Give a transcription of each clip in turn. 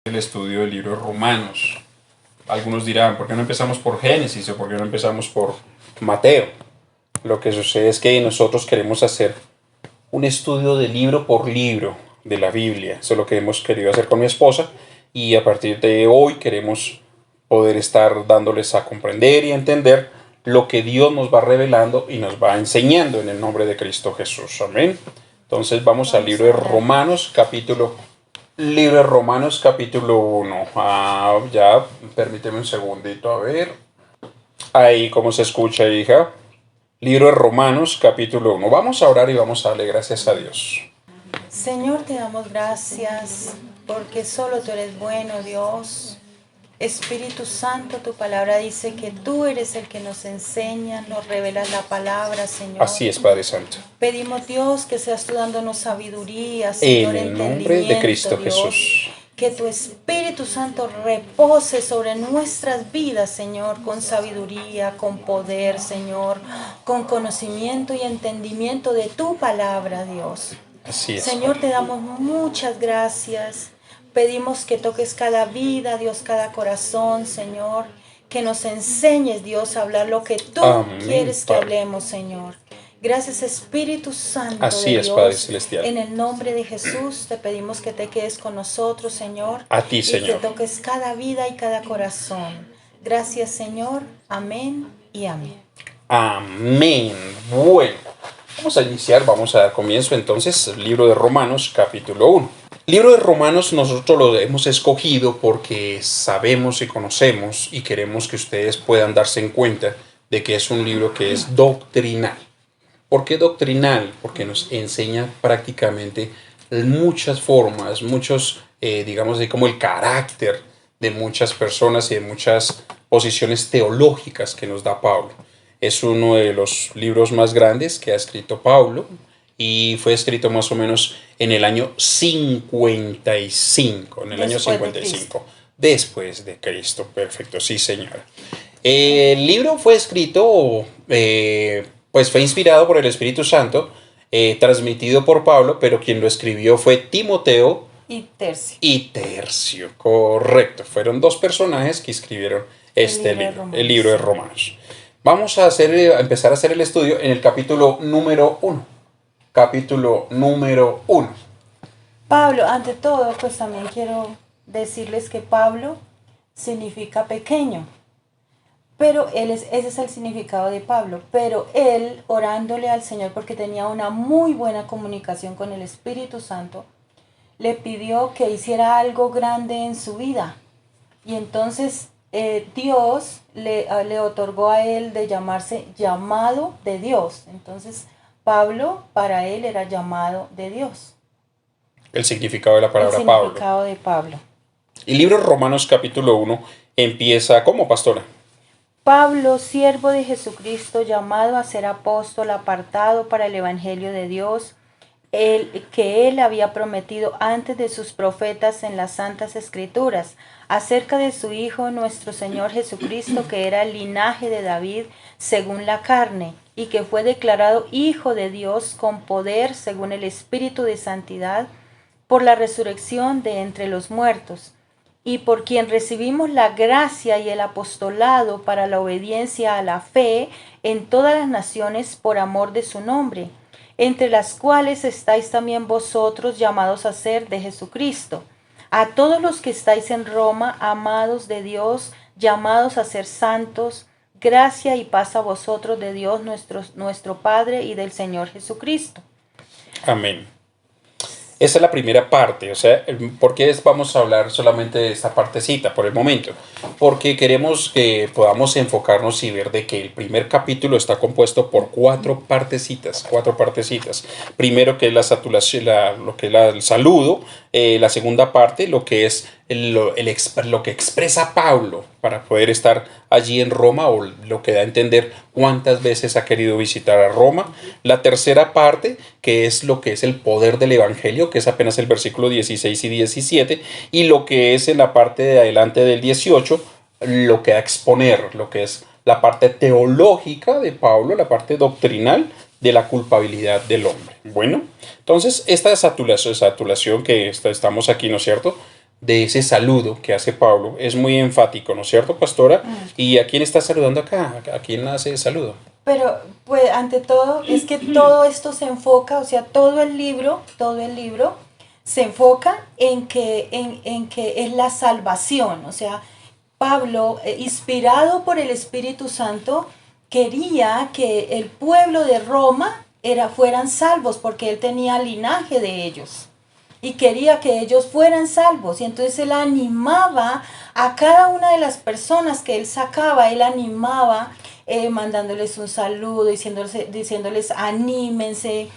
el estudio del libro de Romanos. Algunos dirán, ¿por qué no empezamos por Génesis o por qué no empezamos por Mateo? Lo que sucede es que nosotros queremos hacer un estudio de libro por libro de la Biblia. Eso es lo que hemos querido hacer con mi esposa y a partir de hoy queremos poder estar dándoles a comprender y a entender lo que Dios nos va revelando y nos va enseñando en el nombre de Cristo Jesús. Amén. Entonces vamos al libro de Romanos, capítulo 1. Ya, permíteme un segundito, a ver. Ahí, ¿cómo se escucha, hija? Libro de Romanos, capítulo 1. Vamos a orar y vamos a darle gracias a Dios. Señor, te damos gracias porque solo tú eres bueno, Dios. Espíritu Santo, tu palabra dice que tú eres el que nos enseña, nos revelas la palabra, Señor. Así es, Padre Santo. Pedimos, Dios, que seas tú dándonos sabiduría, Señor, En el nombre de Cristo Dios. Jesús. Que tu Espíritu Santo repose sobre nuestras vidas, Señor, con sabiduría, con poder, Señor, con conocimiento y entendimiento de tu palabra, Dios. Así es. Señor, te damos muchas gracias. Pedimos que toques cada vida, Dios, cada corazón, Señor. Que nos enseñes, Dios, a hablar lo que tú Amén, quieres que Padre. hablemos, Señor. Gracias, Espíritu Santo Así de es, Dios. Padre Celestial. En el nombre de Jesús te pedimos que te quedes con nosotros, Señor. A ti, Y Señor. que toques cada vida y cada corazón. Gracias, Señor. Amén y amén. Amén. Bueno, vamos a dar comienzo entonces al libro de Romanos, capítulo 1. Libro de Romanos nosotros lo hemos escogido porque sabemos y conocemos y queremos que ustedes puedan darse en cuenta de que es un libro que es doctrinal. ¿Por qué doctrinal? Porque nos enseña prácticamente muchas formas, digamos así, como el carácter de muchas personas y de muchas posiciones teológicas que nos da Pablo. Es uno de los libros más grandes que ha escrito Pablo y fue escrito más o menos en el año 55, después de Cristo. Perfecto, sí, señora. El libro fue escrito, pues fue inspirado por el Espíritu Santo, transmitido por Pablo, pero quien lo escribió fue Timoteo y Tercio. Correcto, fueron dos personajes que escribieron este libro, el libro de Romanos. Vamos a empezar a hacer el estudio en el capítulo número 1. Capítulo número 1. Pablo, ante todo, pues también quiero decirles que Pablo significa pequeño. Pero ese es el significado de Pablo. Pero él, orándole al Señor, porque tenía una muy buena comunicación con el Espíritu Santo, le pidió que hiciera algo grande en su vida. Y entonces Dios le otorgó a él de llamarse llamado de Dios. Entonces Pablo para él era llamado de Dios. El significado de la palabra El significado de Pablo. El libro de Romanos capítulo 1 empieza como, pastora. Pablo, siervo de Jesucristo, llamado a ser apóstol, apartado para el evangelio de Dios, que él había prometido antes de sus profetas en las santas escrituras, acerca de su Hijo nuestro Señor Jesucristo, que era el linaje de David según la carne, y que fue declarado Hijo de Dios con poder según el Espíritu de santidad, por la resurrección de entre los muertos, y por quien recibimos la gracia y el apostolado para la obediencia a la fe en todas las naciones por amor de su nombre, entre las cuales estáis también vosotros llamados a ser de Jesucristo. A todos los que estáis en Roma, amados de Dios, llamados a ser santos, gracia y paz a vosotros de Dios nuestro Padre y del Señor Jesucristo. Amén. Esa es la primera parte, o sea, ¿por qué vamos a hablar solamente de esta partecita por el momento? Porque queremos que podamos enfocarnos y ver de que el primer capítulo está compuesto por cuatro partecitas. Primero que es la saturación, lo que es el saludo, la segunda parte, lo que es lo que expresa Pablo para poder estar allí en Roma, o lo que da a entender cuántas veces ha querido visitar a Roma. La tercera parte, que es lo que es el poder del evangelio, que es apenas el versículo 16 y 17, y lo que es en la parte de adelante del 18, lo que da a exponer, lo que es la parte teológica de Pablo, la parte doctrinal de la culpabilidad del hombre. Bueno, entonces esta saturación que estamos aquí, ¿no es cierto?, de ese saludo que hace Pablo es muy enfático, ¿no es cierto, pastora? ¿Y a quién está saludando acá? ¿A quién hace el saludo? Pero, pues, ante todo, es que todo esto se enfoca, o sea, todo el libro se enfoca en que es la salvación. O sea, Pablo, inspirado por el Espíritu Santo, quería que el pueblo de Roma fueran salvos porque él tenía linaje de ellos y quería que ellos fueran salvos. Y entonces él animaba a cada una de las personas que él sacaba, él animaba mandándoles un saludo, diciéndoles anímense,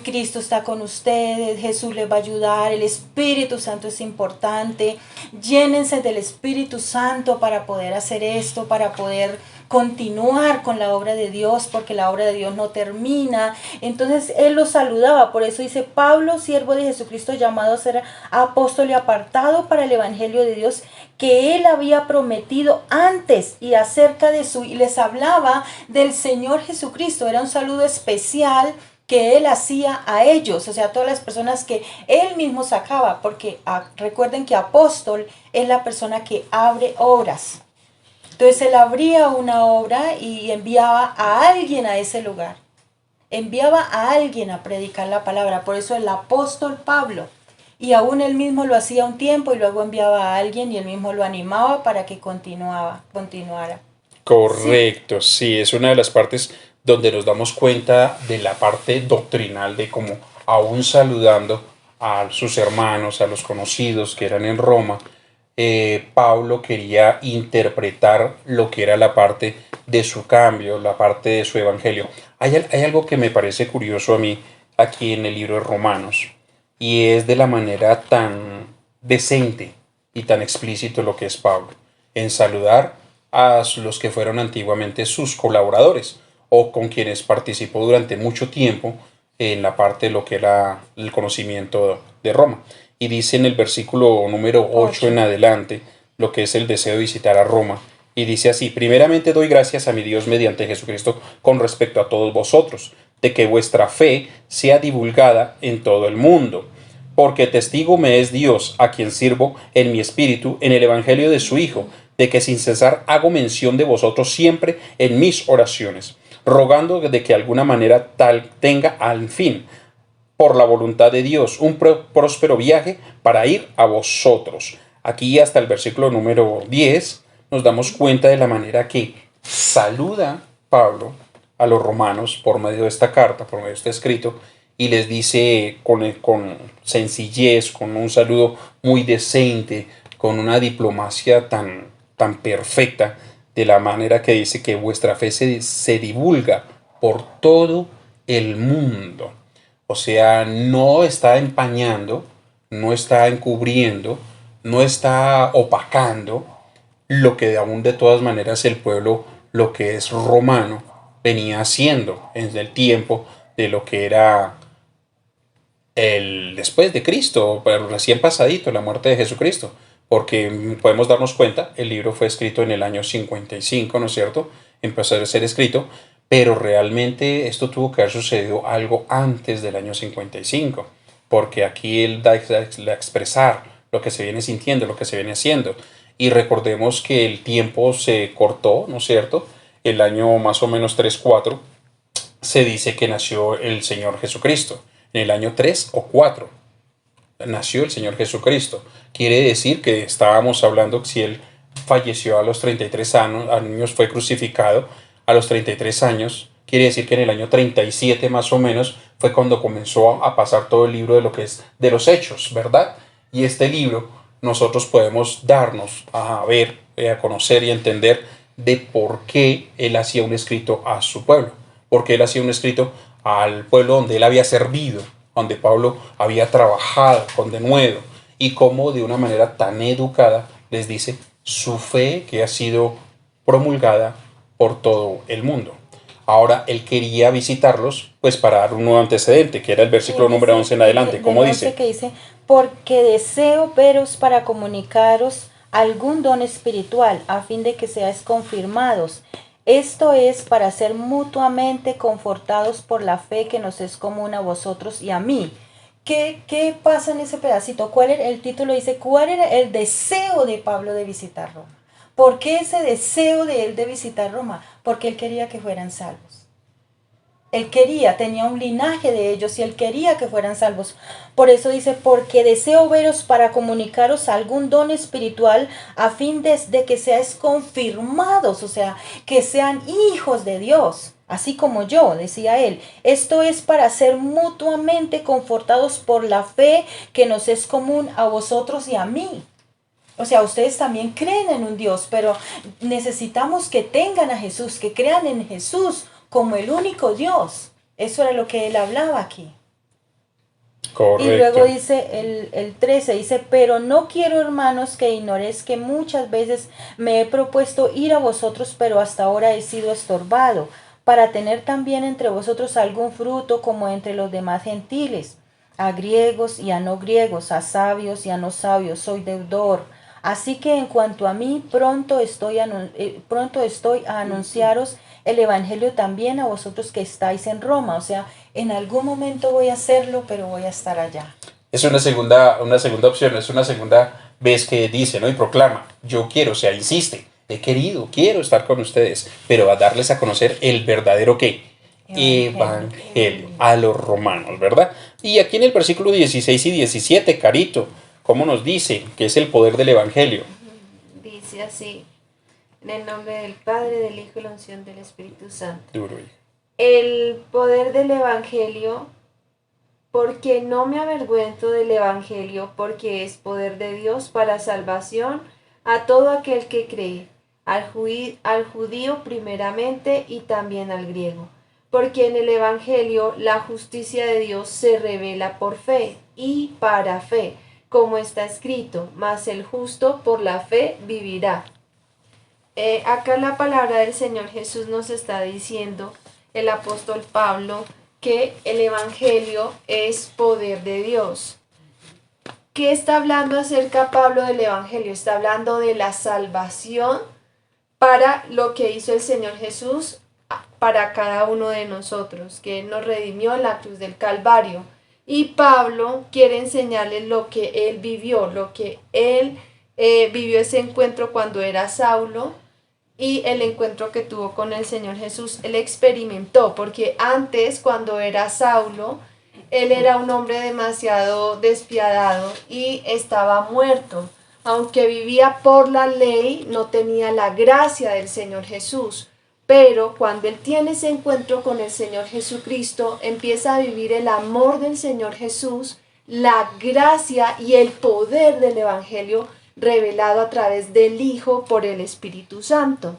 Cristo está con ustedes, Jesús les va a ayudar, el Espíritu Santo es importante, llénense del Espíritu Santo para poder hacer esto, para poder continuar con la obra de Dios, porque la obra de Dios no termina. Entonces él los saludaba, por eso dice: Pablo, siervo de Jesucristo, llamado a ser apóstol y apartado para el evangelio de Dios, que él había prometido antes, y acerca de y les hablaba del Señor Jesucristo. Era un saludo especial que él hacía a ellos, o sea, a todas las personas que él mismo sacaba, porque recuerden que apóstol es la persona que abre obras. Entonces él abría una obra y enviaba a alguien a ese lugar. Enviaba a alguien a predicar la palabra. Por eso el apóstol Pablo. Y aún él mismo lo hacía un tiempo y luego enviaba a alguien y él mismo lo animaba para que continuara. Sí. Correcto, sí, es una de las partes donde nos damos cuenta de la parte doctrinal de cómo aún saludando a sus hermanos, a los conocidos que eran en Roma, Pablo quería interpretar lo que era la parte de su cambio, la parte de su evangelio. Hay algo que me parece curioso a mí aquí en el libro de Romanos, y es de la manera tan decente y tan explícito lo que es Pablo, en saludar a los que fueron antiguamente sus colaboradores o con quienes participó durante mucho tiempo en la parte de lo que era el conocimiento de Roma. Y dice en el versículo número 8 en adelante lo que es el deseo de visitar a Roma. Y dice así: primeramente doy gracias a mi Dios mediante Jesucristo con respecto a todos vosotros, de que vuestra fe sea divulgada en todo el mundo. Porque testigo me es Dios, a quien sirvo en mi espíritu, en el evangelio de su Hijo, de que sin cesar hago mención de vosotros siempre en mis oraciones, rogando de que alguna manera tal tenga al fin, por la voluntad de Dios, un próspero viaje para ir a vosotros. Aquí hasta el versículo número 10 nos damos cuenta de la manera que saluda Pablo a los romanos por medio de esta carta, por medio de este escrito, y les dice con sencillez, con un saludo muy decente, con una diplomacia tan perfecta, de la manera que dice que vuestra fe se divulga por todo el mundo. O sea, no está empañando, no está encubriendo, no está opacando lo que aún de todas maneras el pueblo, lo que es romano, venía haciendo en el tiempo de lo que era el después de Cristo, pero recién pasadito, la muerte de Jesucristo. Porque podemos darnos cuenta, el libro fue escrito en el año 55, ¿no es cierto? Empezó a ser escrito, pero realmente esto tuvo que haber sucedido algo antes del año 55, porque aquí él da a expresar lo que se viene sintiendo, lo que se viene haciendo. Y recordemos que el tiempo se cortó, ¿no es cierto? El año más o menos 3 4 se dice que nació el Señor Jesucristo. En el año 3 o 4 nació el Señor Jesucristo. Quiere decir que estábamos hablando que si él falleció a los 33 años, fue crucificado a los 33 años, quiere decir que en el año 37 más o menos fue cuando comenzó a pasar todo el libro de lo que es de los hechos, ¿verdad? Y este libro nosotros podemos darnos a ver, a conocer y a entender de por qué él hacía un escrito a su pueblo, porque él hacía un escrito al pueblo donde él había servido, donde Pablo había trabajado con denuedo, y cómo de una manera tan educada les dice su fe que ha sido promulgada por todo el mundo. Ahora él quería visitarlos pues para dar un nuevo antecedente, que era el versículo número 11 en adelante. ¿Cómo dice? Que dice: porque deseo veros para comunicaros algún don espiritual, a fin de que seáis confirmados. Esto es para ser mutuamente confortados por la fe que nos es común a vosotros y a mí, ¿Qué pasa en ese pedacito? ¿Cuál era, el título dice, ¿cuál era el deseo de Pablo de visitar Roma? ¿Por qué ese deseo de él de visitar Roma? Porque él quería que fueran salvos. Él quería, tenía un linaje de ellos y él quería que fueran salvos. Por eso dice, porque deseo veros para comunicaros algún don espiritual a fin de que seáis confirmados, o sea, que sean hijos de Dios, así como yo, decía él. Esto es para ser mutuamente confortados por la fe que nos es común a vosotros y a mí. O sea, ustedes también creen en un Dios, pero necesitamos que tengan a Jesús, que crean en Jesús como el único Dios. Eso era lo que él hablaba aquí. Y luego Correcto. dice el 13, dice, pero no quiero, hermanos, que ignoréis que muchas veces me he propuesto ir a vosotros, pero hasta ahora he sido estorbado, para tener también entre vosotros algún fruto como entre los demás gentiles, a griegos y a no griegos, a sabios y a no sabios, soy deudor. Así que en cuanto a mí, pronto estoy a anunciaros el Evangelio también a vosotros que estáis en Roma. O sea, en algún momento voy a hacerlo, pero voy a estar allá. Es una segunda opción, es una segunda vez que dice, ¿no? Y proclama, yo quiero, o sea, insiste, quiero estar con ustedes, pero a darles a conocer el verdadero qué, Evangelio. evangelio, a los romanos, ¿verdad? Y aquí en el versículo 16 y 17, Carito, ¿cómo nos dice que es el poder del evangelio? Dice así, en el nombre del Padre, del Hijo y la unción del Espíritu Santo. Duro. El poder del Evangelio, porque no me avergüenzo del Evangelio, porque es poder de Dios para salvación a todo aquel que cree, al judío primeramente y también al griego. Porque en el Evangelio la justicia de Dios se revela por fe y para fe, como está escrito, mas el justo por la fe vivirá. Acá la palabra del Señor Jesús nos está diciendo, el apóstol Pablo, que el Evangelio es poder de Dios. ¿Qué está hablando acerca Pablo del Evangelio? Está hablando de la salvación para lo que hizo el Señor Jesús para cada uno de nosotros, que Él nos redimió en la cruz del Calvario. Y Pablo quiere enseñarles lo que él vivió, lo que él vivió ese encuentro cuando era Saulo y el encuentro que tuvo con el Señor Jesús. Él experimentó, porque antes cuando era Saulo, él era un hombre demasiado despiadado y estaba muerto. Aunque vivía por la ley, no tenía la gracia del Señor Jesús. Pero cuando él tiene ese encuentro con el Señor Jesucristo, empieza a vivir el amor del Señor Jesús, la gracia y el poder del Evangelio revelado a través del Hijo por el Espíritu Santo.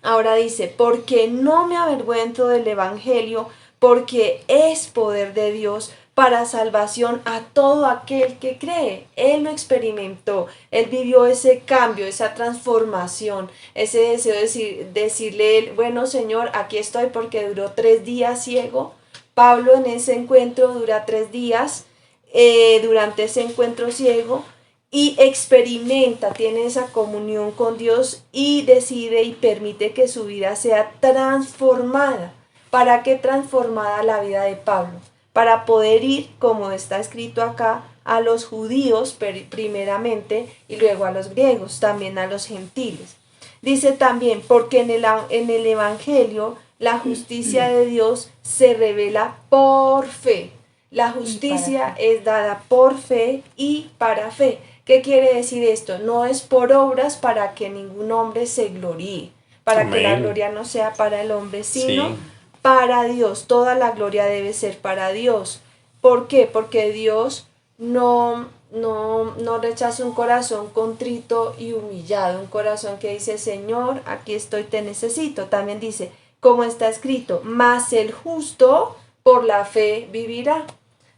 Ahora dice, porque no me avergüenzo del Evangelio, porque es poder de Dios para salvación a todo aquel que cree. Él lo experimentó, él vivió ese cambio, esa transformación, ese deseo de decirle, bueno Señor, aquí estoy porque duró 3 días ciego. Pablo en ese encuentro dura 3 días, durante ese encuentro ciego, y experimenta, tiene esa comunión con Dios y decide y permite que su vida sea transformada. ¿Para qué transformada la vida de Pablo? Para poder ir, como está escrito acá, a los judíos primeramente y luego a los griegos, también a los gentiles. Dice también, porque en el Evangelio la justicia de Dios se revela por fe. La justicia es dada por fe y para fe. ¿Qué quiere decir esto? No es por obras para que ningún hombre se gloríe, para Amén. que la gloria no sea para el hombre, sino Sí. para Dios. Toda la gloria debe ser para Dios. ¿Por qué? Porque Dios no rechaza un corazón contrito y humillado, un corazón que dice, Señor, aquí estoy, te necesito. También dice, como está escrito, mas el justo por la fe vivirá.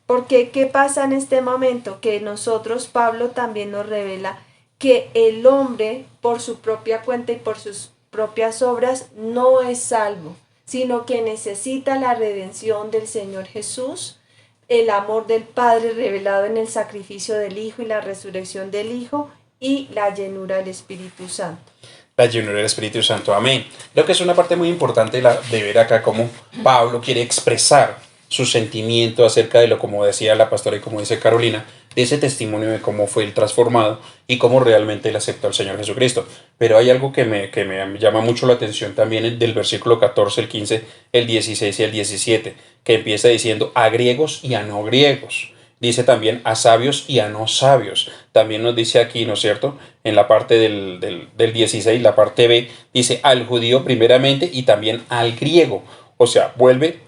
Porque, ¿qué pasa en este momento? Que nosotros, Pablo también nos revela que el hombre, por su propia cuenta y por sus propias obras, no es salvo, sino que necesita la redención del Señor Jesús, el amor del Padre revelado en el sacrificio del Hijo y la resurrección del Hijo y la llenura del Espíritu Santo. La llenura del Espíritu Santo, amén. Lo que es una parte muy importante de ver acá cómo Pablo quiere expresar su sentimiento acerca de lo, como decía la pastora y como dice Carolina, de ese testimonio de cómo fue él transformado y cómo realmente él aceptó al Señor Jesucristo. Pero hay algo que me llama mucho la atención también del versículo 14, el 15, el 16 y el 17, que empieza diciendo a griegos y a no griegos. Dice también a sabios y a no sabios. También nos dice aquí, ¿no es cierto? En la parte del 16, la parte B, dice al judío primeramente y también al griego. O sea, vuelve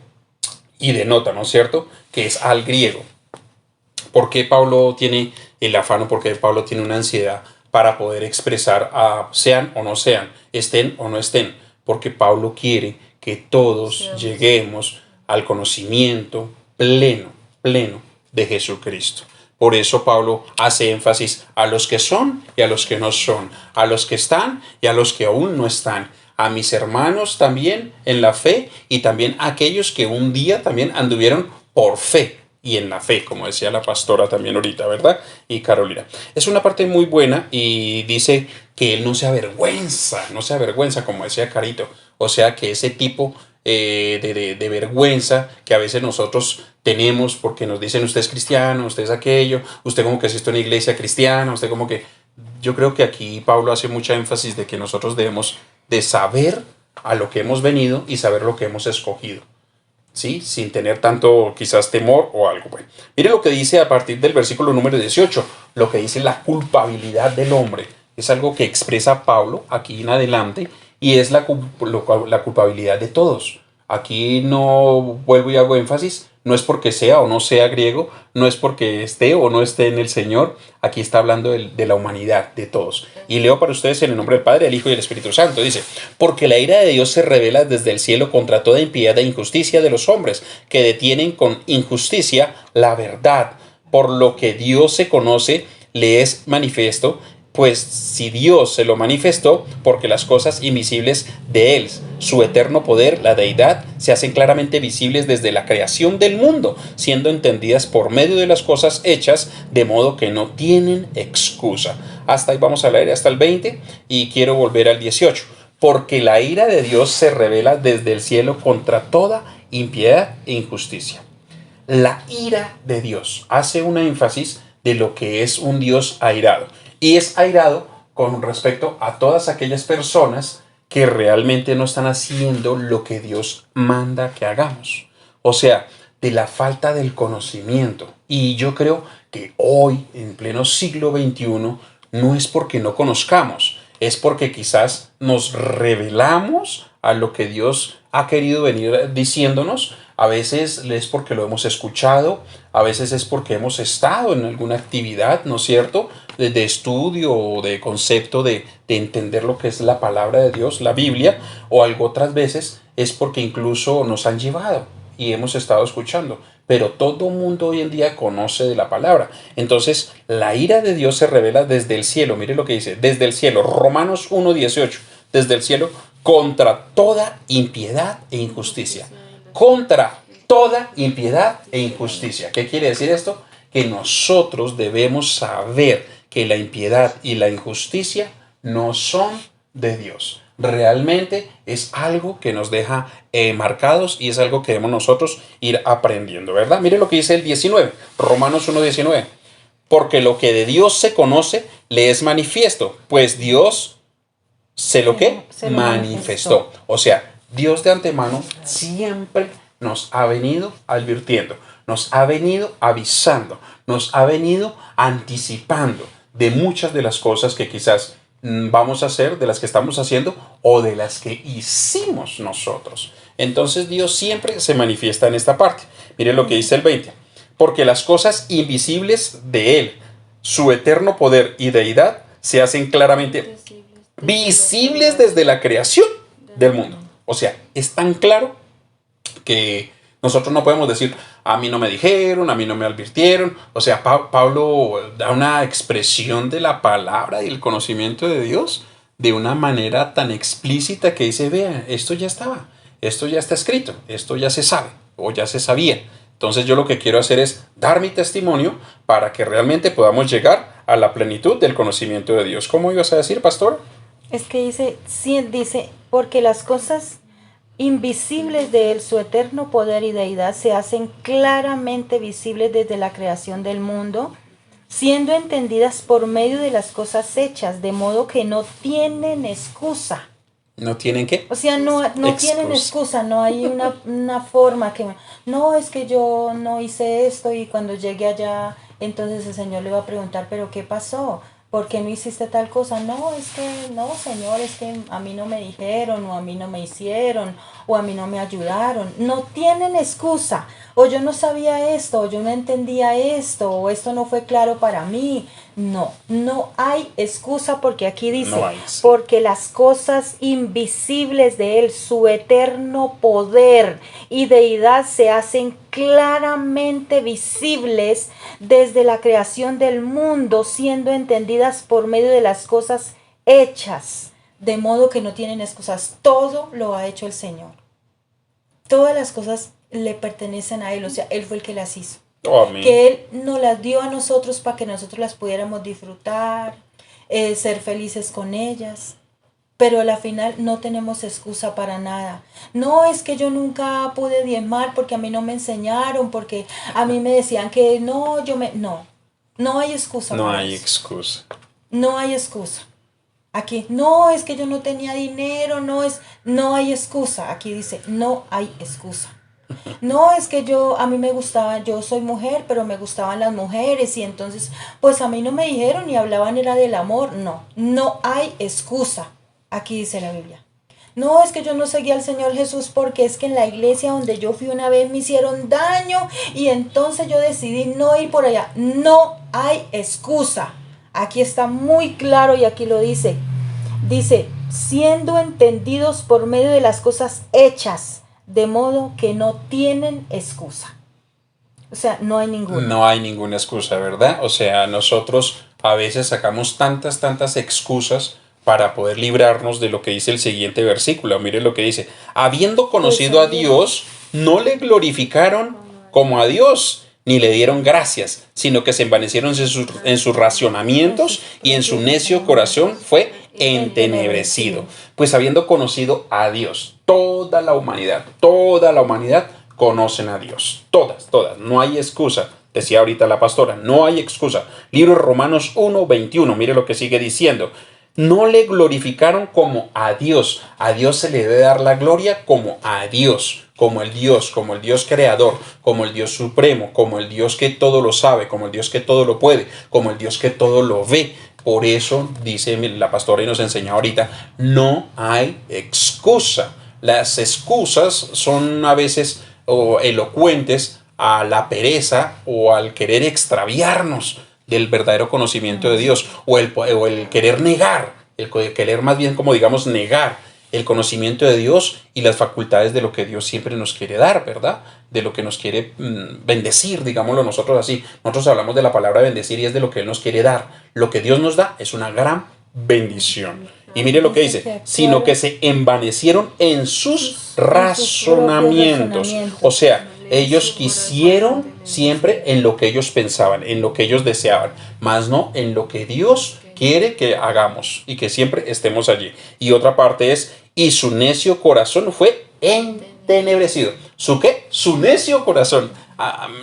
y denota, ¿no es cierto? Que es al griego. ¿Por qué Pablo tiene el afán o por qué Pablo tiene una ansiedad para poder expresar a sean o no sean, estén o no estén? Porque Pablo quiere que todos lleguemos al conocimiento pleno de Jesucristo. Por eso Pablo hace énfasis a los que son y a los que no son, a los que están y a los que aún no están, a mis hermanos también en la fe y también a aquellos que un día también anduvieron por fe y en la fe, como decía la pastora también ahorita, ¿verdad? Y Carolina. Es una parte muy buena y dice que él no se avergüenza, como decía Carito. O sea, que ese tipo de vergüenza que a veces nosotros tenemos porque nos dicen usted es cristiano, usted es aquello, usted como que asistió a una iglesia cristiana, usted como que... Yo creo que aquí Pablo hace mucha énfasis de que nosotros debemos de saber a lo que hemos venido y saber lo que hemos escogido, ¿sí? Sin tener tanto quizás temor o algo. Bueno, mire lo que dice a partir del versículo número 18, lo que dice la culpabilidad del hombre. Es algo que expresa Pablo aquí en adelante y es la culpabilidad de todos. Aquí no vuelvo y hago énfasis, no es porque sea o no sea griego, no es porque esté o no esté en el Señor, aquí está hablando de la humanidad, de todos. Y leo para ustedes en el nombre del Padre, del Hijo y del Espíritu Santo. Dice, porque la ira de Dios se revela desde el cielo contra toda impiedad e injusticia de los hombres, que detienen con injusticia la verdad. Por lo que Dios se conoce, le es manifiesto, pues si Dios se lo manifestó, porque las cosas invisibles de Él, su eterno poder, la deidad, se hacen claramente visibles desde la creación del mundo, siendo entendidas por medio de las cosas hechas, de modo que no tienen excusa. Hasta ahí vamos a leer, hasta el 20, y quiero volver al 18. Porque la ira de Dios se revela desde el cielo contra toda impiedad e injusticia. La ira de Dios hace un énfasis de lo que es un Dios airado. Y es airado con respecto a todas aquellas personas que realmente no están haciendo lo que Dios manda que hagamos. O sea, de la falta del conocimiento. Y yo creo que hoy, en pleno siglo XXI, no es porque no conozcamos, es porque quizás nos revelamos a lo que Dios ha querido venir diciéndonos. A veces es porque lo hemos escuchado, a veces es porque hemos estado en alguna actividad, ¿no es cierto?, de estudio o de concepto de entender lo que es la palabra de Dios, la Biblia, o algo otras veces es porque incluso nos han llevado y hemos estado escuchando. Pero todo mundo hoy en día conoce de la palabra. Entonces, la ira de Dios se revela desde el cielo. Mire lo que dice, desde el cielo, Romanos 1:18, desde el cielo, contra toda impiedad e injusticia. Contra toda impiedad e injusticia. ¿Qué quiere decir esto? Que nosotros debemos saber que la impiedad y la injusticia no son de Dios. Realmente es algo que nos deja marcados y es algo que debemos nosotros ir aprendiendo, ¿verdad? Mire lo que dice el 19, Romanos 1:19. Porque lo que de Dios se conoce le es manifiesto, pues Dios se lo manifestó. O sea, Dios de antemano siempre nos ha venido advirtiendo, nos ha venido avisando, nos ha venido anticipando de muchas de las cosas que quizás vamos a hacer, de las que estamos haciendo o de las que hicimos nosotros. Entonces Dios siempre se manifiesta en esta parte. Miren lo que dice el 20. Porque las cosas invisibles de Él, su eterno poder y deidad, se hacen claramente visibles desde la creación del mundo. O sea, es tan claro que nosotros no podemos decir, a mí no me dijeron, a mí no me advirtieron. O sea, Pablo da una expresión de la palabra y el conocimiento de Dios de una manera tan explícita que dice, vean, esto ya estaba, esto ya está escrito, esto ya se sabe o ya se sabía. Entonces yo lo que quiero hacer es dar mi testimonio para que realmente podamos llegar a la plenitud del conocimiento de Dios. ¿Cómo ibas a decir, pastor? Es que dice, sí, dice, porque las cosas invisibles de Él, su eterno poder y deidad, se hacen claramente visibles desde la creación del mundo, siendo entendidas por medio de las cosas hechas, de modo que no tienen excusa. ¿No tienen qué? O sea, no tienen excusa, no hay una forma que... No, es que yo no hice esto y cuando llegue allá, entonces el Señor le va a preguntar, ¿pero qué pasó? ¿Por qué no hiciste tal cosa? No, es que, no, Señor, es que a mí no me dijeron, o a mí no me hicieron, o a mí no me ayudaron. No tienen excusa. O yo no sabía esto, o yo no entendía esto, o esto no fue claro para mí. No hay excusa porque aquí dice, No hay, sí. porque las cosas invisibles de Él, su eterno poder y deidad se hacen claramente visibles desde la creación del mundo, siendo entendidas por medio de las cosas hechas, de modo que no tienen excusas. Todo lo ha hecho el Señor. Todas las cosas le pertenecen a Él, o sea, Él fue el que las hizo. Amén. Que Él nos las dio a nosotros para que nosotros las pudiéramos disfrutar, ser felices con ellas. Pero a la final no tenemos excusa para nada. No es que yo nunca pude diezmar porque a mí no me enseñaron, porque a mí me decían que no, no hay excusa. No para hay eso. excusa. No hay excusa. Aquí, no es que yo no tenía dinero, no hay excusa. Aquí dice, no hay excusa. No, es que a mí me gustaba, yo soy mujer, pero me gustaban las mujeres y entonces, pues a mí no me dijeron y hablaban era del amor. No hay excusa. Aquí dice la Biblia. No, es que yo no seguía al Señor Jesús porque es que en la iglesia donde yo fui una vez me hicieron daño y entonces yo decidí no ir por allá. No hay excusa. Aquí está muy claro y aquí lo dice. Dice, siendo entendidos por medio de las cosas hechas, de modo que no tienen excusa. O sea, no hay ninguna. No hay ninguna excusa, ¿verdad? O sea, nosotros a veces sacamos tantas excusas para poder librarnos de lo que dice el siguiente versículo. Miren lo que dice. Habiendo conocido a Dios, no le glorificaron como a Dios, ni le dieron gracias, sino que se envanecieron en sus racionamientos y en su necio corazón fue entenebrecido. Pues habiendo conocido a Dios, toda la humanidad conocen a Dios. Todas. No hay excusa. Decía ahorita la pastora, no hay excusa. Libro de Romanos 1:21, mire lo que sigue diciendo. No le glorificaron como a Dios. A Dios se le debe dar la gloria como a Dios, como el Dios creador, como el Dios supremo, como el Dios que todo lo sabe, como el Dios que todo lo puede, como el Dios que todo lo ve. Por eso, dice la pastora y nos enseña ahorita, no hay excusa. Las excusas son a veces elocuentes a la pereza o al querer extraviarnos del verdadero conocimiento de Dios o el querer negar, el querer más bien como digamos negar el conocimiento de Dios y las facultades de lo que Dios siempre nos quiere dar, ¿verdad? De lo que nos quiere bendecir, digámoslo nosotros así. Nosotros hablamos de la palabra bendecir y es de lo que Él nos quiere dar. Lo que Dios nos da es una gran bendición. Y mire lo que dice, sino que se envanecieron en sus razonamientos. O sea, ellos quisieron siempre en lo que ellos pensaban, en lo que ellos deseaban, más no en lo que Dios quiere que hagamos y que siempre estemos allí. Y otra parte es, y su necio corazón fue entenebrecido. ¿Su qué? Su necio corazón.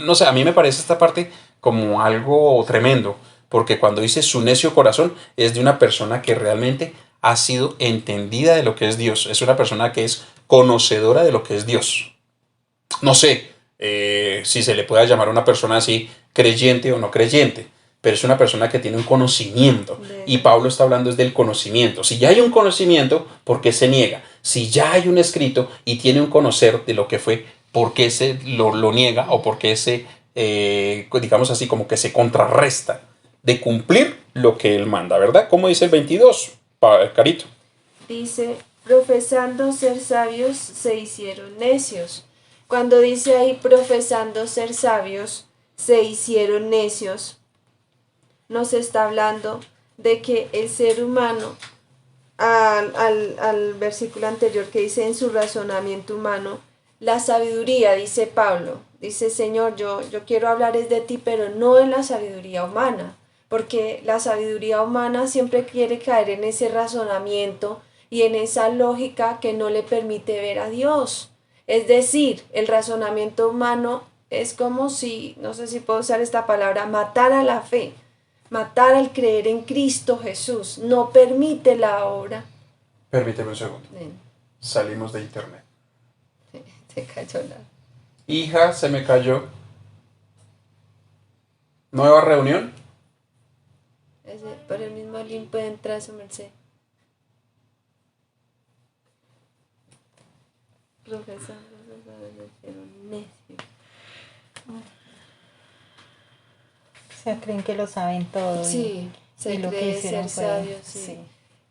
No sé, a mí me parece esta parte como algo tremendo, porque cuando dice su necio corazón es de una persona que realmente ha sido entendida de lo que es Dios. Es una persona que es conocedora de lo que es Dios. No sé si se le pueda llamar a una persona así creyente o no creyente, pero es una persona que tiene un conocimiento. Y Pablo está hablando es del conocimiento. Si ya hay un conocimiento, ¿por qué se niega? Si ya hay un escrito y tiene un conocer de lo que fue, ¿por qué se lo niega o por qué se, digamos así, como que se contrarresta de cumplir lo que él manda, ¿verdad? ¿Cómo dice el 22, Carito? Dice, profesando ser sabios, se hicieron necios. Cuando dice ahí, profesando ser sabios, se hicieron necios, nos está hablando de que el ser humano, al versículo anterior que dice en su razonamiento humano, la sabiduría, dice Pablo, dice Señor, yo quiero hablar es de ti, pero no en la sabiduría humana, porque la sabiduría humana siempre quiere caer en ese razonamiento y en esa lógica que no le permite ver a Dios. Es decir, el razonamiento humano es como si, no sé si puedo usar esta palabra, matar a la fe, matar al creer en Cristo Jesús, no permite la obra. Permíteme un segundo. Ven, Salimos de internet. se cayó la... Hija, se me cayó. ¿Nueva reunión? Por el mismo link puede entrar su merced. Profesor, necio. O sea, creen que lo saben todo. Sí, se y lo que cree hicieron ser fue- sabios, sí.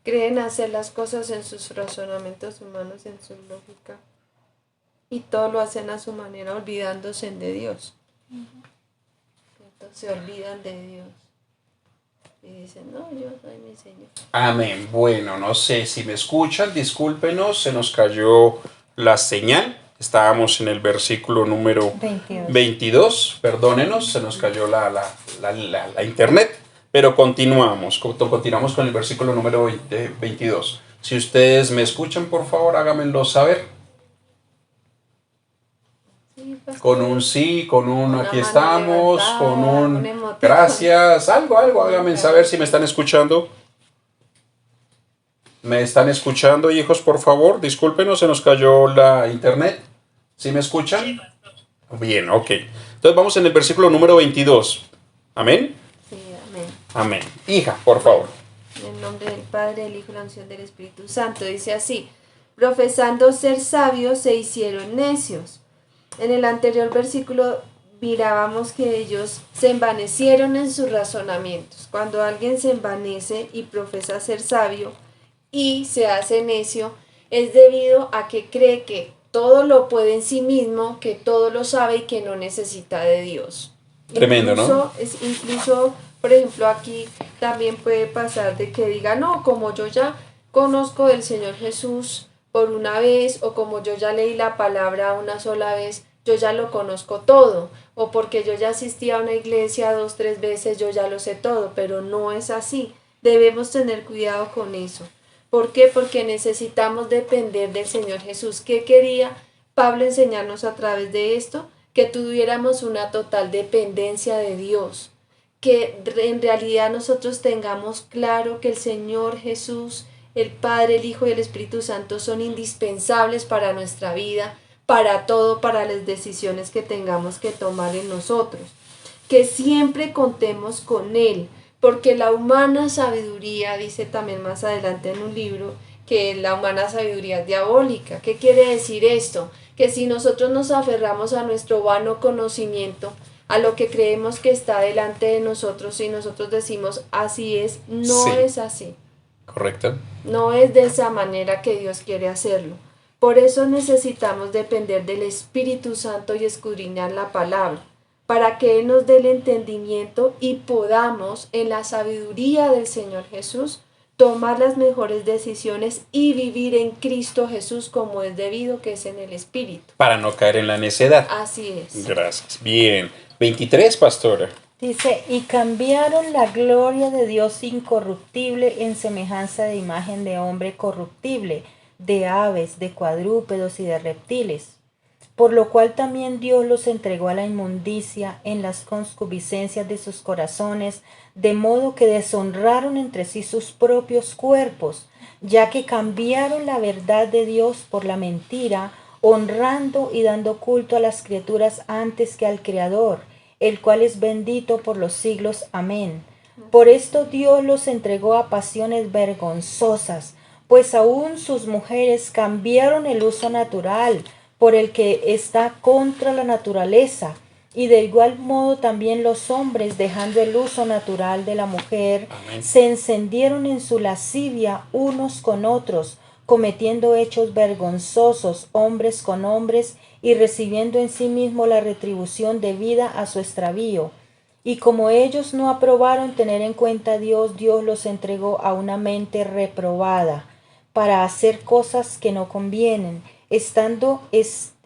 Creen hacer las cosas en sus razonamientos humanos, en su lógica. Y todo lo hacen a su manera, olvidándose de Dios. Entonces se olvidan de Dios. Y dicen, no, yo soy mi Señor. Amén. Bueno, no sé si me escuchan, discúlpenos, se nos cayó la señal. Estábamos en el versículo número 22. 22, perdónenos, se nos cayó la internet, pero continuamos con el versículo número 22. Si ustedes me escuchan, por favor, háganmelo saber. Sí, pastor. Con un sí, con un Una aquí mano estamos, levantada, con un un emoticón. gracias, algo, háganme saber si me están escuchando. ¿Me están escuchando, hijos, por favor? Discúlpenos, se nos cayó la internet. ¿Sí me escuchan? Bien, ok. Entonces vamos en el versículo número 22. Amén. Sí, amén. Amén. Hija, por favor. En el nombre del Padre, del Hijo y la unción del Espíritu Santo. Dice así, profesando ser sabios se hicieron necios. En el anterior versículo mirábamos que ellos se envanecieron en sus razonamientos. Cuando alguien se envanece y profesa ser sabio y se hace necio, es debido a que cree que todo lo puede en sí mismo, que todo lo sabe y que no necesita de Dios. Tremendo, ¿no? Incluso, por ejemplo, aquí también puede pasar de que diga, no, como yo ya conozco del Señor Jesús por una vez, o como yo ya leí la palabra una sola vez, yo ya lo conozco todo, o porque yo ya asistí a una iglesia 2, 3 veces, yo ya lo sé todo, pero no es así. Debemos tener cuidado con eso. ¿Por qué? Porque necesitamos depender del Señor Jesús. ¿Qué quería Pablo enseñarnos a través de esto? Que tuviéramos una total dependencia de Dios, que en realidad nosotros tengamos claro que el Señor Jesús, el Padre, el Hijo y el Espíritu Santo son indispensables para nuestra vida, para todo, para las decisiones que tengamos que tomar en nosotros, que siempre contemos con Él, porque la humana sabiduría, dice también más adelante en un libro, que la humana sabiduría es diabólica. ¿Qué quiere decir esto? Que si nosotros nos aferramos a nuestro vano conocimiento, a lo que creemos que está delante de nosotros y nosotros decimos así es, no Sí. es así. ¿Correcto? No es de esa manera que Dios quiere hacerlo. Por eso necesitamos depender del Espíritu Santo y escudriñar la palabra, para que Él nos dé el entendimiento y podamos, en la sabiduría del Señor Jesús, tomar las mejores decisiones y vivir en Cristo Jesús como es debido, que es en el Espíritu. Para no caer en la necedad. Así es. Gracias. Bien. 23, pastora. Dice, y cambiaron la gloria de Dios incorruptible en semejanza de imagen de hombre corruptible, de aves, de cuadrúpedos y de reptiles. Por lo cual también Dios los entregó a la inmundicia en las concupiscencias de sus corazones, de modo que deshonraron entre sí sus propios cuerpos, ya que cambiaron la verdad de Dios por la mentira, honrando y dando culto a las criaturas antes que al Creador, el cual es bendito por los siglos. Amén. Por esto Dios los entregó a pasiones vergonzosas, pues aún sus mujeres cambiaron el uso natural por el que está contra la naturaleza, y de igual modo también los hombres, dejando el uso natural de la mujer, Amén. se encendieron en su lascivia unos con otros, cometiendo hechos vergonzosos hombres con hombres, y recibiendo en sí mismo la retribución debida a su extravío. Y como ellos no aprobaron tener en cuenta a Dios, Dios los entregó a una mente reprobada, para hacer cosas que no convienen, estando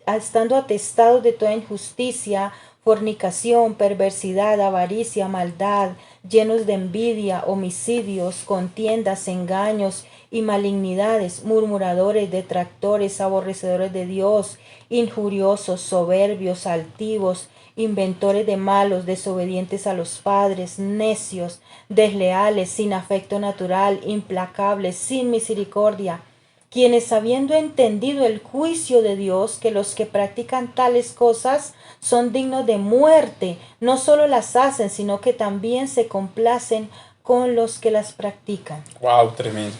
atestados de toda injusticia, fornicación, perversidad, avaricia, maldad, llenos de envidia, homicidios, contiendas, engaños y malignidades, murmuradores, detractores, aborrecedores de Dios, injuriosos, soberbios, altivos, inventores de malos, desobedientes a los padres, necios, desleales, sin afecto natural, implacables, sin misericordia, quienes habiendo entendido el juicio de Dios, que los que practican tales cosas son dignos de muerte, no solo las hacen, sino que también se complacen con los que las practican. Wow, tremendo.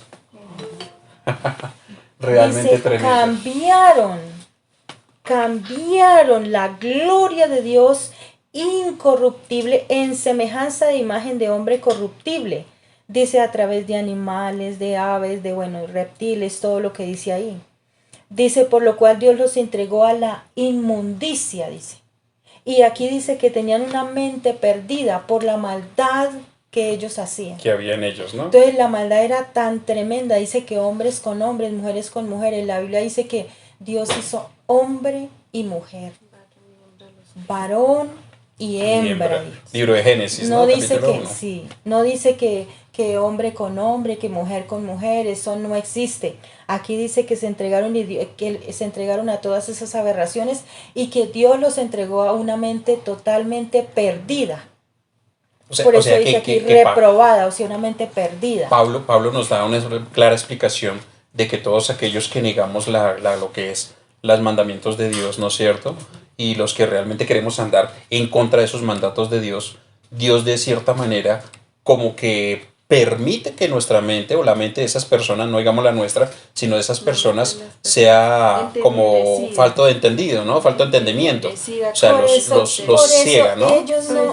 Realmente Dice, tremendo. cambiaron la gloria de Dios incorruptible en semejanza de imagen de hombre corruptible. Dice a través de animales, de aves, de reptiles, todo lo que dice ahí. Dice, por lo cual Dios los entregó a la inmundicia, dice. Y aquí dice que tenían una mente perdida por la maldad que ellos hacían. Que había en ellos, ¿no? Entonces la maldad era tan tremenda, dice que hombres con hombres, mujeres con mujeres. La Biblia dice que Dios hizo hombre y mujer, varón y hembra. Libro de Génesis, No ¿no? dice Capítulo que, 1. sí, no dice que hombre con hombre, que mujer con mujer, eso no existe. Aquí dice que se entregaron a todas esas aberraciones y que Dios los entregó a una mente totalmente perdida. Por eso dice aquí reprobada, o sea, una mente perdida. Pablo nos da una clara explicación de que todos aquellos que negamos lo que es los mandamientos de Dios, ¿no es cierto? Y los que realmente queremos andar en contra de esos mandatos de Dios, Dios de cierta manera como que permite que nuestra mente o la mente de esas personas, no digamos la nuestra, sino de esas personas sea como falto de entendido, ¿no? Falto de entendimiento. O sea, los ciega, ¿no?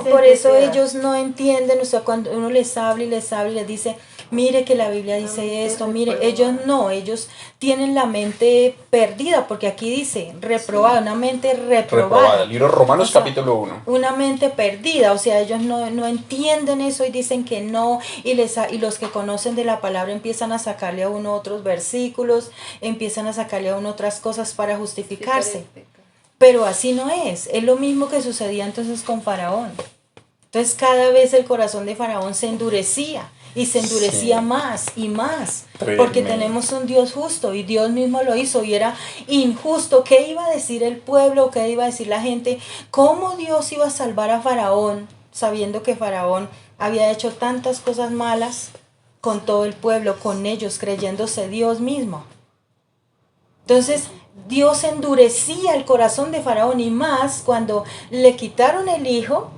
Por eso ellos no entienden, o sea, cuando uno les habla y les dice, mire que la Biblia dice esto, mire, ellos tienen la mente perdida, porque aquí dice reprobada, una mente reprobada. El libro de Romanos, o sea, capítulo 1. Una mente perdida, o sea, ellos no entienden eso y dicen que no, y los que conocen de la palabra empiezan a sacarle a uno otros versículos, empiezan a sacarle a uno otras cosas para justificarse. Pero así no es lo mismo que sucedía entonces con Faraón. Entonces cada vez el corazón de Faraón se endurecía. Y se endurecía más y más, porque tenemos un Dios justo y Dios mismo lo hizo y era injusto. ¿Qué iba a decir el pueblo? ¿Qué iba a decir la gente? ¿Cómo Dios iba a salvar a Faraón sabiendo que Faraón había hecho tantas cosas malas con todo el pueblo, con ellos, creyéndose Dios mismo? Entonces Dios endurecía el corazón de Faraón y más cuando le quitaron el hijo.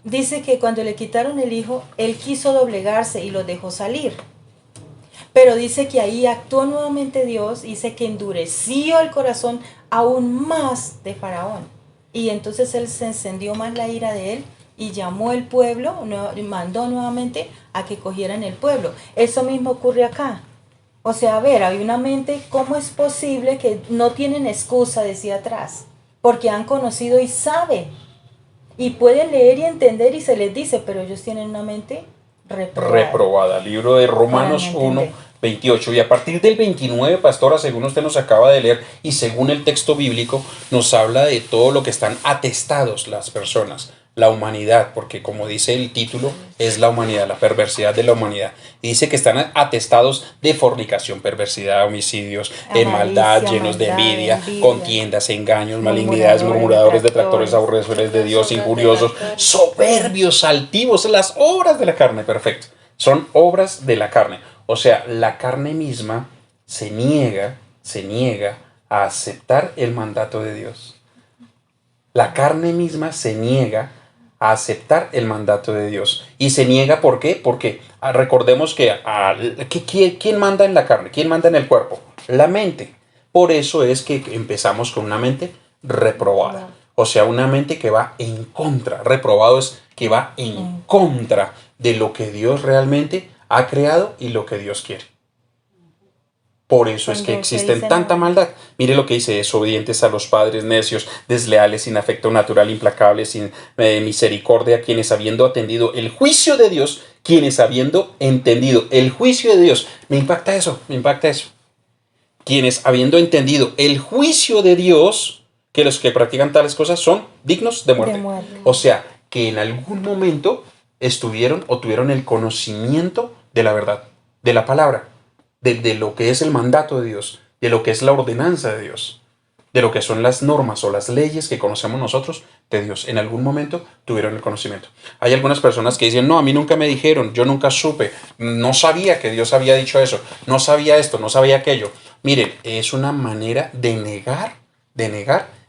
Dice que cuando le quitaron el hijo, él quiso doblegarse y lo dejó salir. Pero dice que ahí actuó nuevamente Dios, dice que endureció el corazón aún más de Faraón. Y entonces él se encendió más la ira de él y llamó al pueblo, mandó nuevamente a que cogieran el pueblo. Eso mismo ocurre acá. O sea, a ver, hay una mente, ¿cómo es posible que no tienen excusa, decía atrás? Porque han conocido y saben. Y pueden leer y entender y se les dice, pero ellos tienen una mente reprobada. Libro de Romanos 1, 28. Y a partir del 29, pastora, según usted nos acaba de leer, y según el texto bíblico, nos habla de todo lo que están atestados las personas, la humanidad, porque como dice el título, es la humanidad, la perversidad de la humanidad. Y dice que están atestados de fornicación, perversidad, homicidios, maldad, llenos de envidia, contiendas, engaños, malignidades, murmuradores, detractores, aborrecedores de Dios, injuriosos, soberbios, altivos, las obras de la carne. Perfecto. Son obras de la carne. O sea, la carne misma se niega a aceptar el mandato de Dios. La carne misma se niega a aceptar el mandato de Dios. ¿Y se niega por qué? Porque recordemos que ¿quién manda en la carne? ¿Quién manda en el cuerpo? La mente. Por eso es que empezamos con una mente reprobada. O sea, una mente que va en contra. Reprobado es que va en contra de lo que Dios realmente ha creado y lo que Dios quiere. Por eso es que existen tanta maldad. Mire lo que dice: desobedientes a los padres, necios, desleales, sin afecto natural, implacables, sin misericordia, quienes habiendo entendido el juicio de Dios, me impacta eso. Quienes habiendo entendido el juicio de Dios, que los que practican tales cosas son dignos de muerte. De muerte. O sea, que en algún momento estuvieron o tuvieron el conocimiento de la verdad, de la palabra, de lo que es el mandato de Dios, de lo que es la ordenanza de Dios, de lo que son las normas o las leyes que conocemos nosotros de Dios. En algún momento tuvieron el conocimiento. Hay algunas personas que dicen, no, a mí nunca me dijeron, yo nunca supe, no sabía que Dios había dicho eso, no sabía esto, no sabía aquello. Miren, es una manera de negar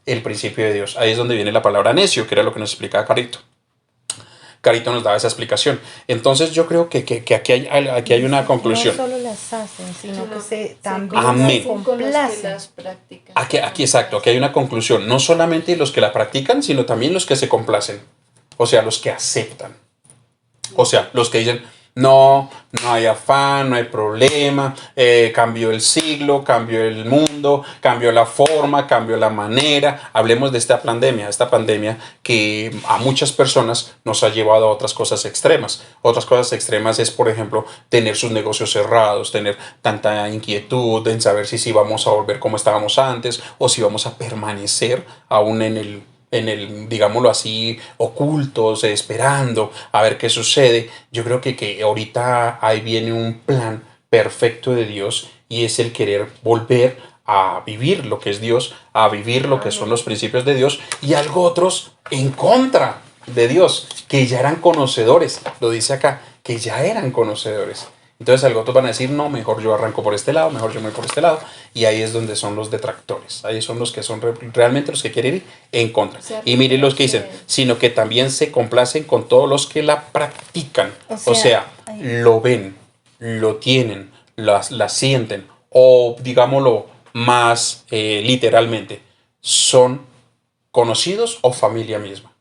el principio de Dios. Ahí es donde viene la palabra necio, que era lo que nos explicaba Carito. Carito nos daba esa explicación. Entonces yo creo que aquí hay una conclusión. No solo las hacen, sino que también Amén. se Con los que complacen. las practican. Aquí exacto, aquí hay una conclusión. No solamente los que la practican, sino también los que se complacen. O sea, los que aceptan. O sea, los que dicen, no hay afán, no hay problema, cambió el siglo, cambió el mundo, cambió la forma, cambió la manera. Hablemos de esta pandemia que a muchas personas nos ha llevado a otras cosas extremas. Otras cosas extremas es, por ejemplo, tener sus negocios cerrados, tener tanta inquietud en saber si vamos a volver como estábamos antes o si vamos a permanecer aún en el, digámoslo así, ocultos, esperando a ver qué sucede. Yo creo que ahorita ahí viene un plan perfecto de Dios y es el querer volver a vivir lo que es Dios, a vivir lo que son los principios de Dios y algo otros en contra de Dios, que ya eran conocedores, lo dice acá, que ya eran conocedores. Entonces algo otros van a decir, no, mejor yo arranco por este lado, mejor yo me voy por este lado. Y ahí es donde son los detractores. Ahí son los que son realmente los que quieren ir en contra. Y miren los que dicen, sino que también se complacen con todos los que la practican. O sea, lo ven, lo tienen, la sienten. O digámoslo más literalmente, son conocidos o familia misma.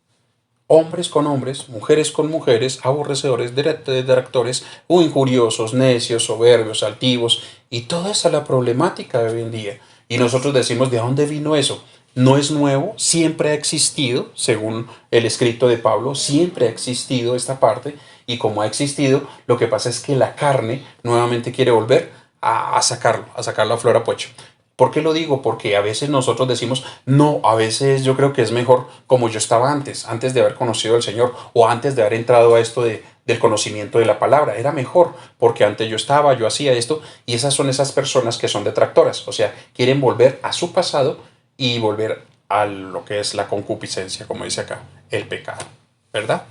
Hombres con hombres, mujeres con mujeres, aborrecedores, detractores, injuriosos, necios, soberbios, altivos. Y toda esa es la problemática de hoy en día. Y nosotros decimos, ¿de dónde vino eso? No es nuevo, siempre ha existido, según el escrito de Pablo, siempre ha existido esta parte. Y como ha existido, lo que pasa es que la carne nuevamente quiere volver a sacarlo a flor a pocho. ¿Por qué lo digo? Porque a veces nosotros decimos, no, a veces yo creo que es mejor como yo estaba antes de haber conocido al Señor o antes de haber entrado a esto del conocimiento de la palabra. Era mejor porque antes yo hacía esto y esas son esas personas que son detractoras. O sea, quieren volver a su pasado y volver a lo que es la concupiscencia, como dice acá, el pecado. ¿Verdad?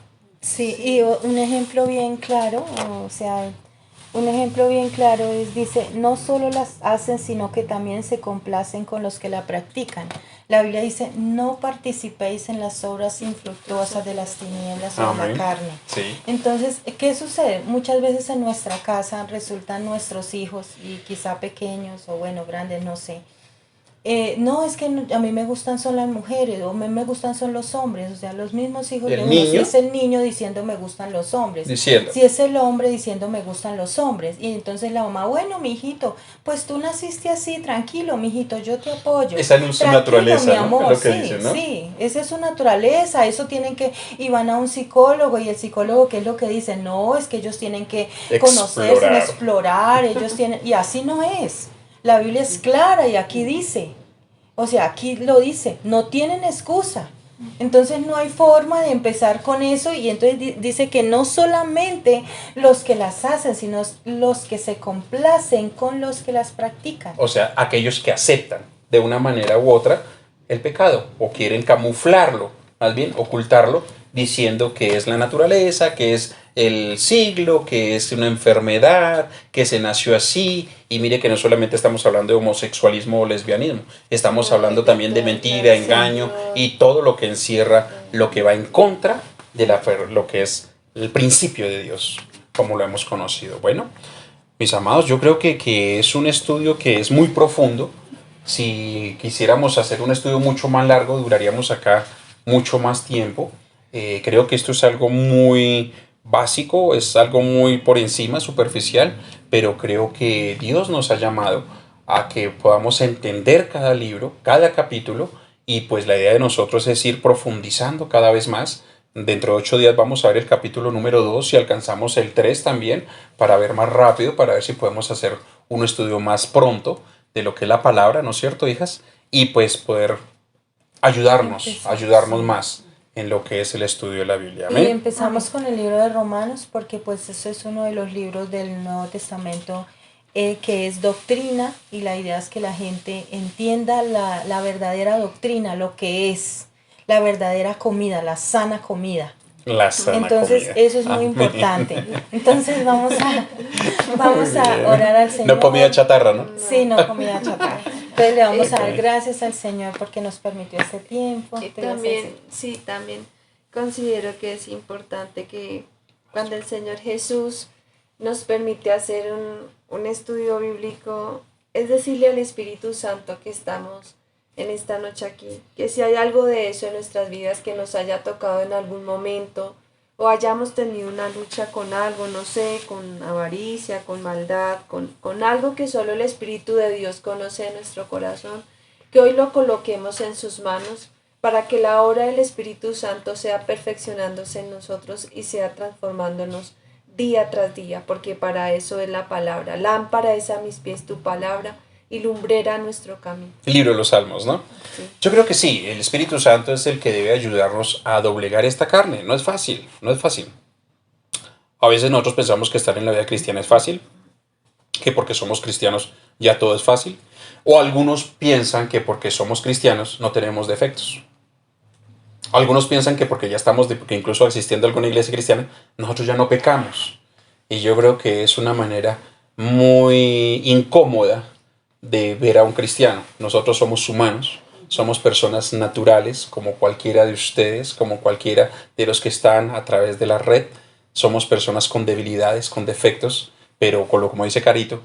Sí, y un ejemplo bien claro, o sea, un ejemplo bien claro dice, no solo las hacen, sino que también se complacen con los que la practican. La Biblia dice, no participéis en las obras infructuosas de las tinieblas o de la carne. Sí. Entonces, ¿qué sucede? Muchas veces en nuestra casa resultan nuestros hijos, y quizá pequeños o bueno, grandes, no sé. No, es que a mí me gustan son las mujeres, o me gustan son los hombres, o sea, los mismos hijos de uno. Si es el niño diciendo me gustan los hombres, si es el hombre diciendo me gustan los hombres, y entonces la mamá, bueno, mijito, pues tú naciste así, tranquilo, mijito, yo te apoyo. Esa es su naturaleza, mi amor, ¿no? Es lo que sí, dicen, ¿no? Sí, esa es su naturaleza, eso tienen que, y van a un psicólogo, y el psicólogo, ¿qué es lo que dice? No, es que ellos tienen que conocerse, explorar, ellos tienen, y así no es. La Biblia es clara y aquí dice, o sea, aquí lo dice, no tienen excusa. Entonces no hay forma de empezar con eso y entonces dice que no solamente los que las hacen, sino los que se complacen con los que las practican. O sea, aquellos que aceptan de una manera u otra el pecado o quieren camuflarlo, más bien ocultarlo, diciendo que es la naturaleza, que es el siglo, que es una enfermedad, que se nació así. Y mire que no solamente estamos hablando de homosexualismo o lesbianismo, estamos hablando también de mentira, engaño y todo lo que encierra, lo que va en contra de lo que es el principio de Dios, como lo hemos conocido. Bueno, mis amados, yo creo que es un estudio que es muy profundo. Si quisiéramos hacer un estudio mucho más largo, duraríamos acá mucho más tiempo. Creo que esto es algo muy básico, es algo muy por encima, superficial, pero creo que Dios nos ha llamado a que podamos entender cada libro, cada capítulo, y pues la idea de nosotros es ir profundizando cada vez más. Dentro de 8 días vamos a ver el capítulo número 2, si alcanzamos el 3 también, para ver más rápido, para ver si podemos hacer un estudio más pronto de lo que es la palabra, ¿no es cierto, hijas? Y pues poder ayudarnos más en lo que es el estudio de la Biblia. Y Amén. empezamos con el libro de Romanos porque pues eso es uno de los libros del Nuevo Testamento que es doctrina, y la idea es que la gente entienda la verdadera doctrina, lo que es la verdadera comida, la sana comida. La sana Entonces comida. eso es muy Amén. importante. Entonces vamos a orar al Señor. No comida chatarra, ¿no? Sí, no comida chatarra. Entonces le vamos a dar Ok. gracias al Señor porque nos permitió este tiempo. Y Te vas a también, decir. sí, también considero que es importante que cuando el Señor Jesús nos permite hacer un estudio bíblico, es decirle al Espíritu Santo que estamos en esta noche aquí, que si hay algo de eso en nuestras vidas que nos haya tocado en algún momento, o hayamos tenido una lucha con algo, no sé, con avaricia, con maldad, con algo que solo el Espíritu de Dios conoce en nuestro corazón, que hoy lo coloquemos en sus manos para que la obra del Espíritu Santo sea perfeccionándose en nosotros y sea transformándonos día tras día, porque para eso es la palabra. Lámpara es a mis pies tu palabra y lumbrera nuestro camino. El libro de los Salmos, ¿no? Sí. Yo creo que sí, el Espíritu Santo es el que debe ayudarnos a doblegar esta carne. No es fácil, no es fácil. A veces nosotros pensamos que estar en la vida cristiana es fácil, que porque somos cristianos ya todo es fácil. O algunos piensan que porque somos cristianos no tenemos defectos. Algunos piensan que porque ya estamos, porque incluso existiendo alguna iglesia cristiana, nosotros ya no pecamos. Y yo creo que es una manera muy incómoda de ver a un cristiano. Nosotros somos humanos, somos personas naturales, como cualquiera de ustedes, como cualquiera de los que están a través de la red. Somos personas con debilidades, con defectos, pero como dice Carito,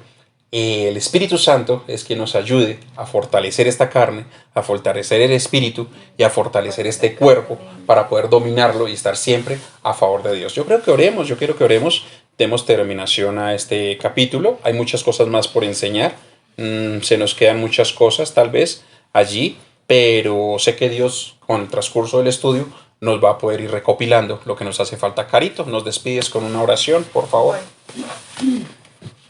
el Espíritu Santo es quien nos ayude a fortalecer esta carne, a fortalecer el espíritu y a fortalecer este cuerpo para poder dominarlo y estar siempre a favor de Dios. Yo creo que oremos, yo quiero que oremos, demos terminación a este capítulo. Hay muchas cosas más por enseñar, se nos quedan muchas cosas tal vez allí, pero sé que Dios con el transcurso del estudio nos va a poder ir recopilando lo que nos hace falta. Carito, nos despides con una oración, por favor.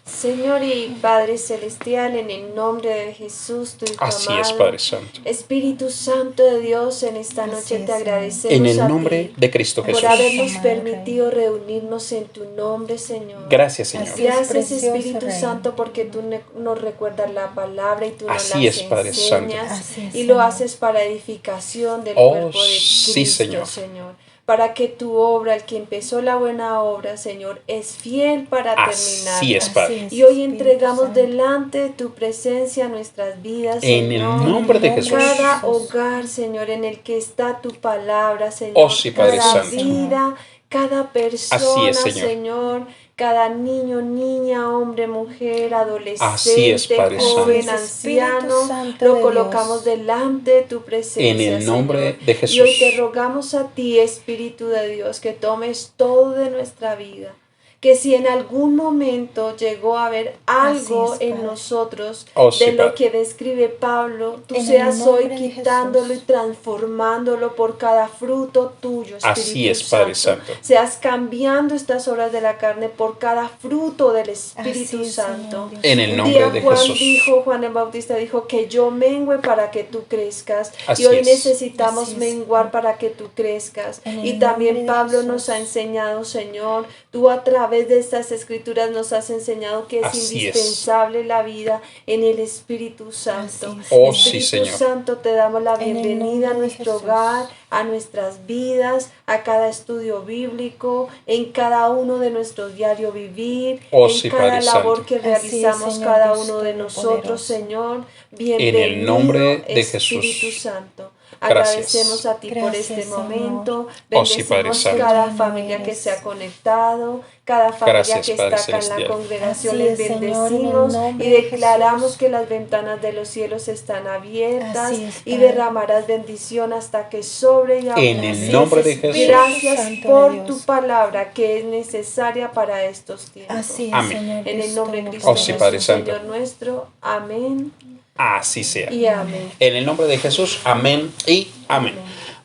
Señor y Padre Celestial, en el nombre de Jesús, tu Hijo Así amado, es, Padre Santo. Espíritu Santo de Dios, en esta Así noche es, te Señor. agradecemos En el a nombre ti de Cristo por Jesús. habernos Amado permitido reunirnos en tu nombre, Señor. Gracias, Señor. Así es, Gracias, precioso Espíritu Rey. Santo, porque tú nos recuerdas la palabra y tú nos Así las es, Padre Santo. enseñas Así es, y lo Señor. haces para edificación del Oh, cuerpo de Cristo, sí, Señor. Señor. Para que tu obra, el que empezó la buena obra, Señor, es fiel para terminarla. Así es, Padre. Así Y hoy Espíritu entregamos Santo. delante de tu presencia nuestras vidas, En el Señor. nombre de En el Jesús. nombre de Cada Jesús. hogar, Señor, en el que está tu palabra, Señor. Oh, sí, Padre cada Santo. vida, cada persona, Así es, Señor. Señor. Cada niño, niña, hombre, mujer, adolescente, Así es, Padre joven, Santo. Espíritu anciano, Santo lo de colocamos Dios. delante de tu presencia, En el nombre Señor. de Jesús. Y hoy te rogamos a ti, Espíritu de Dios, que tomes todo de nuestra vida. Que si en algún momento llegó a haber algo Así es, en Padre. nosotros Oh, sí, de lo Padre. que describe Pablo, tú En el seas hoy nombre de quitándolo y Jesús. transformándolo por cada fruto tuyo, Espíritu Así es, Padre Santo. Seas cambiando estas obras de la carne por cada fruto del Espíritu Así es, Santo. Señor Dios. En el Un nombre día de Juan Jesús. dijo, Juan el Bautista dijo que yo mengüe para que tú crezcas. Así y hoy es. necesitamos Así es, menguar Señor. para que tú crezcas. En el Y también nombre de Pablo nos Jesús. ha enseñado, Señor, tú a través de estas escrituras nos has enseñado que es Así es. indispensable la vida en el Espíritu Santo. Así es, Oh, Señor. sí, Espíritu Señor. Santo, te damos la En el bienvenida a nombre de nuestro Jesús. hogar, a nuestras vidas, a cada estudio bíblico, en cada uno de nuestros diarios vivir, Oh, en sí, cada Padre labor Santo. que Así es, realizamos Señor cada Dios uno de nosotros, Todopoderoso. Señor. En Bienvenido, el nombre de Espíritu Jesús. Santo. Gracias. Agradecemos a ti por Gracias, este Señor. momento. Oh, sí, Padre Bendecimos Santo. cada Bueno familia que eres. se ha conectado, cada familia Gracias, que Padre está acá en la Celestial. congregación. Así Les es, Señor, en el bendecimos nombre y de declaramos Jesús. que las ventanas de los cielos están abiertas Así es, y Padre. derramarás bendición hasta que sobre y En el abunde. nombre de Jesús. Gracias Santo de por Dios. tu palabra que es necesaria para estos tiempos. Así es, Amén. Señor En Dios el nombre de Cristo Oh, sí, Padre Jesús, Santo. Señor nuestro. Amén Así sea. y amén. En el nombre de Jesús, amén y amén.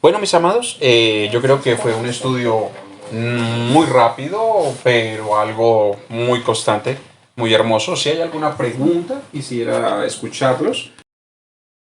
Bueno, mis amados, yo creo que fue un estudio muy rápido, pero algo muy constante, muy hermoso. Si hay alguna pregunta, quisiera escucharlos.